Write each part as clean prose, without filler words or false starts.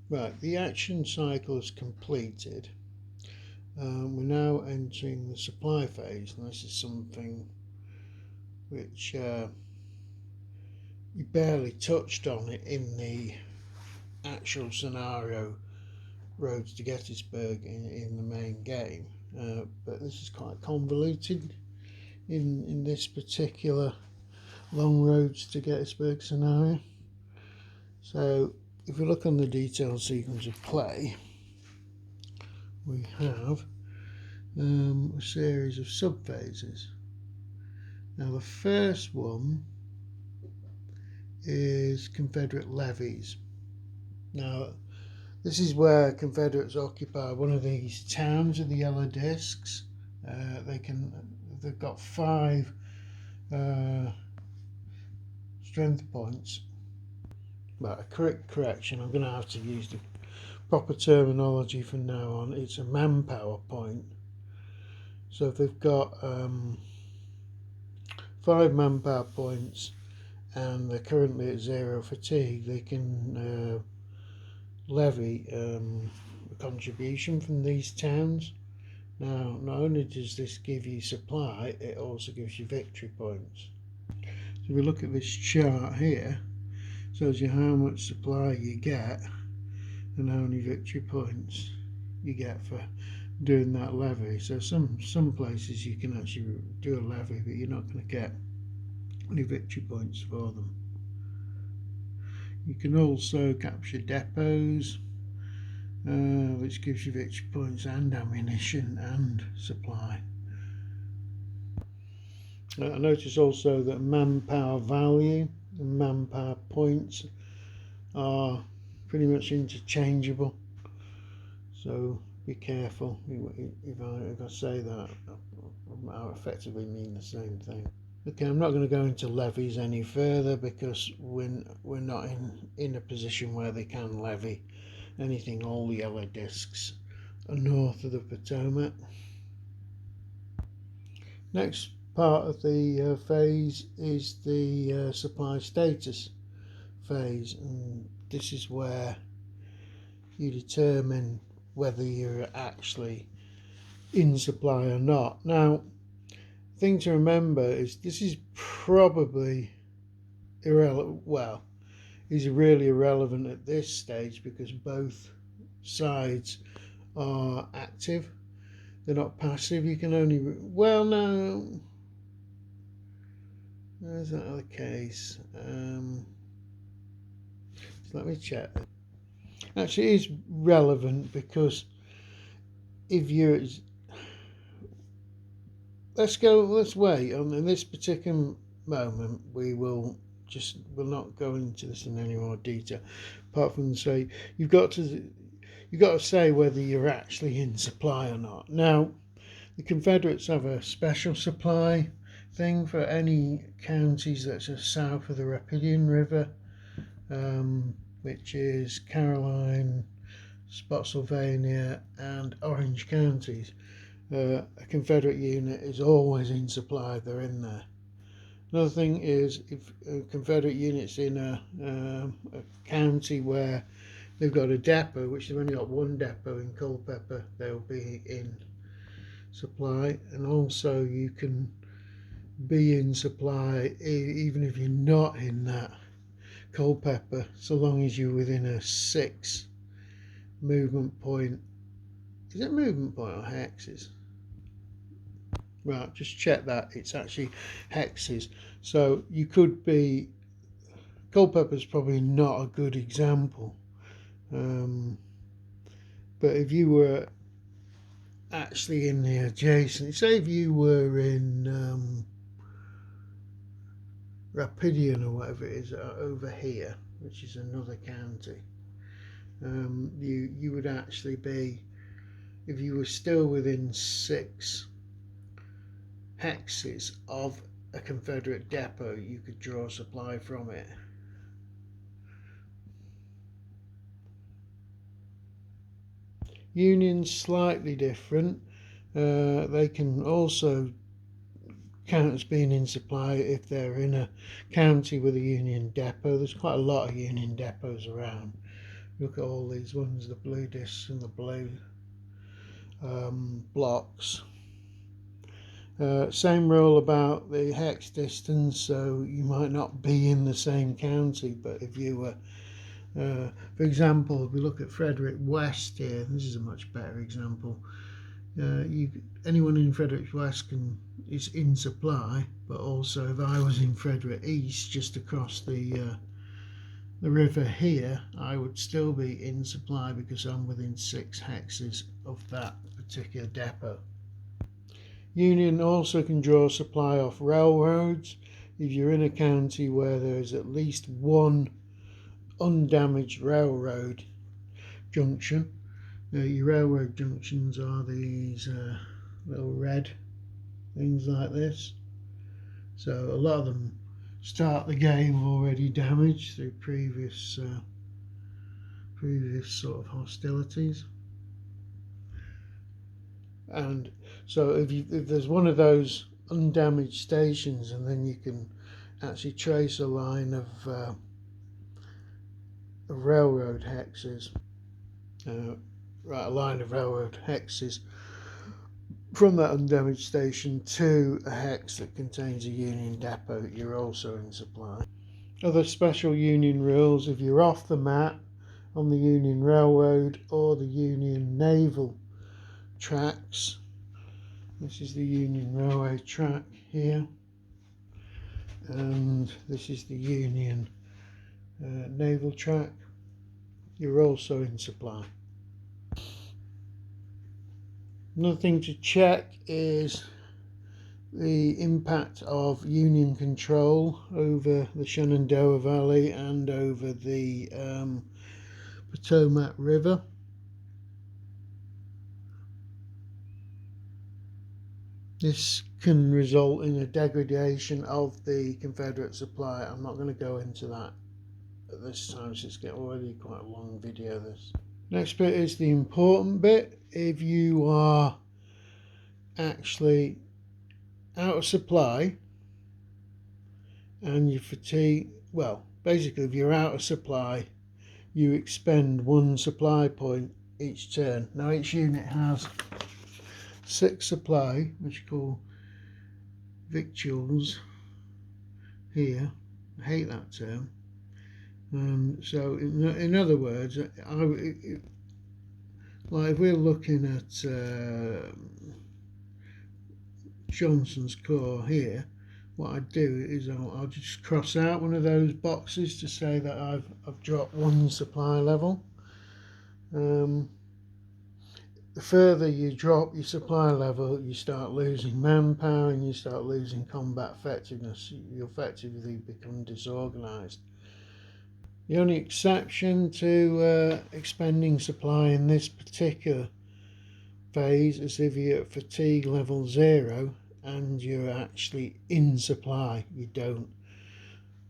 Right, the action cycle is completed. We're now entering the supply phase, and this is something which you barely touched on it in the actual scenario roads to Gettysburg in the main game, but this is quite convoluted in this particular long roads to Gettysburg scenario. So if we look on the detailed sequence of play, we have a series of subphases. Now the first one is Confederate Levies. Now this is where Confederates occupy one of these towns with the yellow discs. They've got 5 strength points. But a quick correction, I'm going to have to use the proper terminology from now on. It's a manpower point. So if they've got 5 manpower points and they're currently at 0 fatigue, they can levy a contribution from these towns. Now, not only does this give you supply, it also gives you victory points. So if we look at this chart here, it shows you how much supply you get and how many victory points you get for doing that levy. So some places you can actually do a levy, but you're not going to get any victory points for them. You can also capture depots, which gives you victory points and ammunition and supply. I notice also that manpower value and manpower points are pretty much interchangeable, so be careful if I say that. I effectively mean the same thing. Okay, I'm not going to go into levies any further because we're not in a position where they can levy anything. All the yellow discs are north of the Potomac. Next part of the phase is the supply status phase, and this is where you determine whether you're actually in supply or not. Now, the thing to remember is this is probably irrelevant. Well, is really irrelevant at this stage because both sides are active. They're not passive. You can only no, is that the case? So let me check. Actually, it is relevant because if you're let's wait on this particular moment. We'll not go into this in any more detail, apart from say you've got to say whether you're actually in supply or not. Now, the Confederates have a special supply thing for any counties that's south of the Rapidan River, which is Caroline, Spotsylvania, and Orange counties. A Confederate unit is always in supply, they're in there. Another thing is if a Confederate unit's in a county where they've got a depot, which they've only got one depot in Culpeper, they'll be in supply. And also you can be in supply even if you're not in that Culpeper, so long as you're within a 6 movement point. Is it movement point or hexes? Right, just check that. It's actually hexes. So you could be. Culpeper's probably not a good example, but if you were actually in the adjacent, say if you were in Rapidan or whatever it is over here, which is another county, you would actually be, if you were still within 6 hexes of a Confederate depot, you could draw supply from it. Union's slightly different. They can also count as being in supply if they're in a county with a Union depot. There's quite a lot of Union depots around, Look at all these ones, the blue discs and the blue blocks. Same rule about the hex distance, so you might not be in the same county, but if you were, for example, if we look at Frederick West here, this is a much better example. Anyone in Frederick West is in supply, but also if I was in Frederick East, just across the river here, I would still be in supply because I'm within 6 hexes of that particular depot. Union also can draw supply off railroads. If you're in a county where there is at least one undamaged railroad junction, your railroad junctions are these little red things like this. So a lot of them start the game already damaged through previous sort of hostilities. And so if there's one of those undamaged stations, and then you can actually trace a line of railroad hexes, a line of railroad hexes from that undamaged station to a hex that contains a Union depot, you're also in supply. Other special Union rules: if you're off the map on the Union Railroad or the Union Naval tracks, this is the Union Railway track here, and this is the Union Naval track, you're also in supply. Another thing to check is the impact of Union control over the Shenandoah Valley and over the Potomac River. This can result in a degradation of the Confederate supply. I'm not going to go into that at this time, since it's getting already quite a long video. This next bit is the important bit. If you are actually out of supply and you fatigue, well, basically if you're out of supply, you expend 1 supply point each turn. Now each unit has 6 supply, which you call victuals here. I hate that term. So in other words, like if we're looking at Johnson's Corps here, what I do is I'll just cross out one of those boxes to say that I've dropped 1 supply level. The further you drop your supply level, you start losing manpower and you start losing combat effectiveness. You effectively become disorganized. The only exception to expending supply in this particular phase is if you're at fatigue level 0 and you're actually in supply. You don't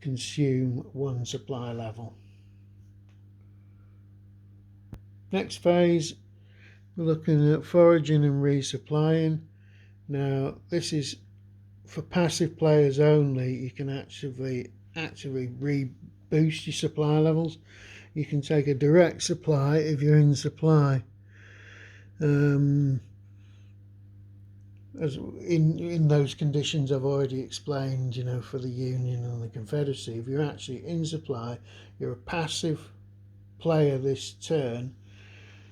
consume 1 supply level. Next phase, we're looking at foraging and resupplying. Now this is for passive players only. You can actively boost your supply levels. You can take a direct supply if you're in supply. As in those conditions I've already explained, for the Union and the Confederacy, if you're actually in supply, you're a passive player this turn,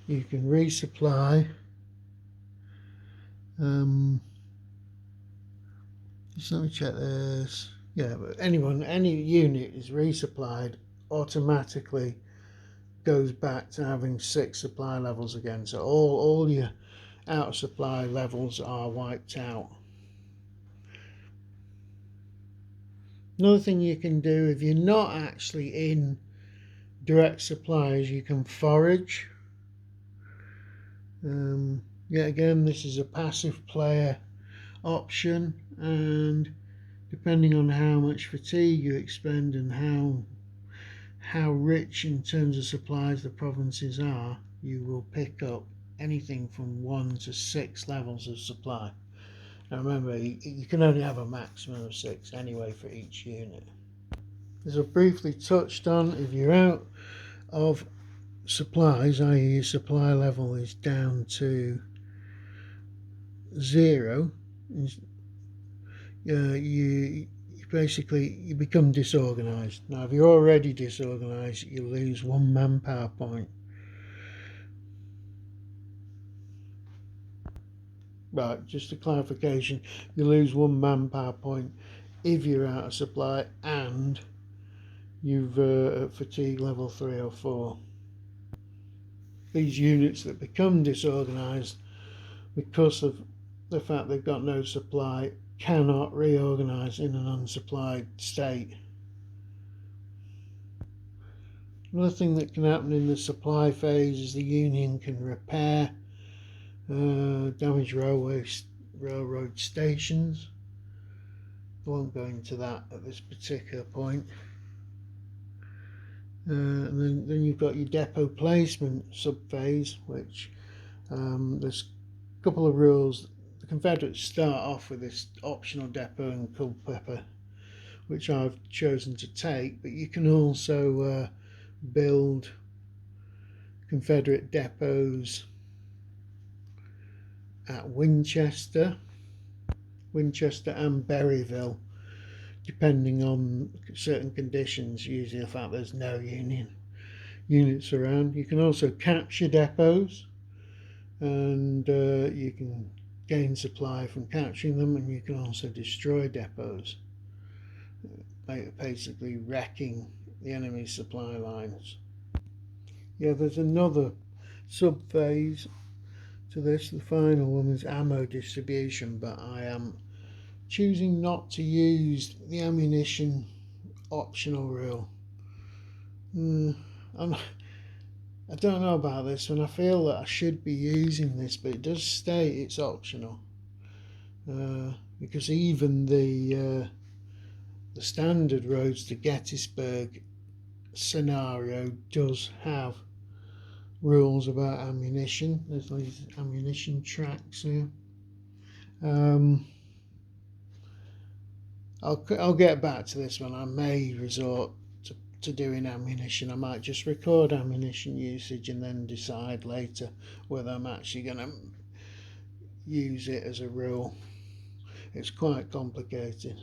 you can resupply. Just let me check this. Yeah, but any unit is resupplied automatically goes back to having 6 supply levels again. So all your out of supply levels are wiped out. Another thing you can do if you're not actually in direct supply is you can forage. Yet again, this is a passive player option, and depending on how much fatigue you expend and how rich in terms of supplies the provinces are, you will pick up anything from 1 to 6 levels of supply. Now remember, you can only have a maximum of 6 anyway for each unit. As I briefly touched on, if you're out of supplies, i.e. your supply level is down to 0, you basically you become disorganised. Now if you're already disorganised, you lose 1 manpower point. Right, just a clarification, you lose 1 manpower point if you're out of supply and you've at fatigue level 3 or 4. These units that become disorganised because of the fact they've got no supply cannot reorganise in an unsupplied state. Another thing that can happen in the supply phase is the Union can repair damaged railroad stations. I won't go into that at this particular point. And then you've got your depot placement subphase, which there's a couple of rules. The Confederates start off with this optional depot in Culpeper, which I've chosen to take, but you can also build Confederate depots at Winchester and Berryville, depending on certain conditions, usually the fact there's no Union units around. You can also capture depots, and you can gain supply from capturing them, and you can also destroy depots, basically wrecking the enemy's supply lines. Yeah, there's another sub-phase to this. The final one is ammo distribution, but I am choosing not to use the ammunition optional rule. I don't know about this one. I feel that I should be using this, but it does state it's optional, because even the standard roads to Gettysburg scenario does have rules about ammunition. There's these ammunition tracks here. I'll get back to this one. I may resort to doing ammunition. I might just record ammunition usage and then decide later whether I'm actually going to use it as a rule. It's quite complicated.